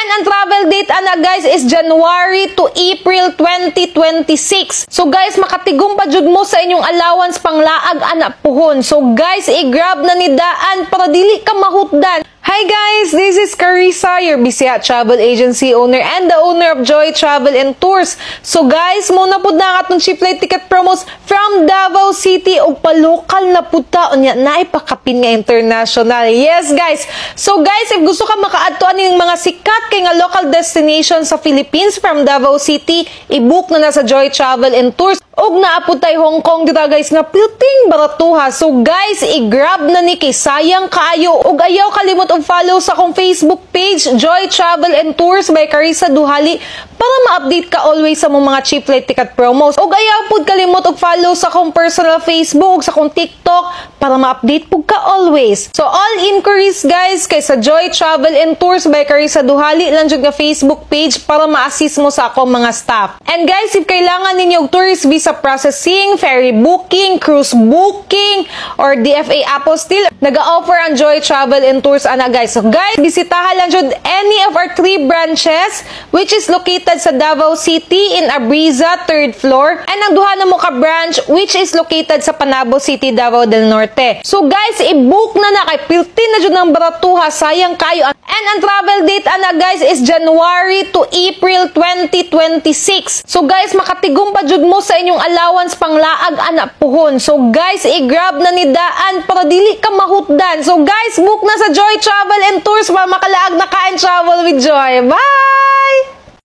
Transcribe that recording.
And ang travel date ana guys is January to April 2026. So guys, makatigom pa jud mo sa inyong allowance panglaag ana puhon. So guys, i-grab na ni daan para dili ka mahutdan. Hi guys, this is Carissa, your Bisaya Travel Agency owner and the owner of Joy Travel and Tours. So guys, muna po na atong cheap flight ticket promos from Davao City o palokal na puta unya na ipakapin nga international. Yes guys. So guys, if gusto ka makaadto aning mga sikat kay nga local destination sa Philippines from Davao City, i-book na sa Joy Travel and Tours. Og naaputay Hong Kong dita guys nga pilting baratuha. So guys, i-grab na ni kay sayang kaayo. Og ayaw kalimot og follow sa akong Facebook page Joy Travel and Tours by Carissa Duhali para ma-update ka always sa mga cheap flight ticket promos. Og ayaw pud kalimot og follow sa akong personal Facebook, sa akong TikTok para ma-update pud ka always. So all inquiries guys kay sa Joy Travel and Tours by Carissa Duhali lang jud nga Facebook page para ma-assist mo sa akong mga staff. And guys, if kailangan ninyo og tourist visa processing, ferry booking, cruise booking, or DFA apostille, nag-offer ang Joy Travel and Tours ana guys. So guys, bisitahan lang jud any of our 3 branches which is located sa Davao City in Abriza, 3rd floor, and ang duha na mo ka branch which is located sa Panabo City, Davao del Norte. So guys, i-book na kay piltin na jud ng baratuha, sayang kayo. And ang travel date ana guys is January to April 2026. So guys, makatigom pa jud mo sa inyong allowance panglaag ana puhon. So guys, i-grab na ni daan para dili ka mahutdan. So guys, book na sa Joy Travel and Tours para makalaag na ka and travel with Joy. Bye!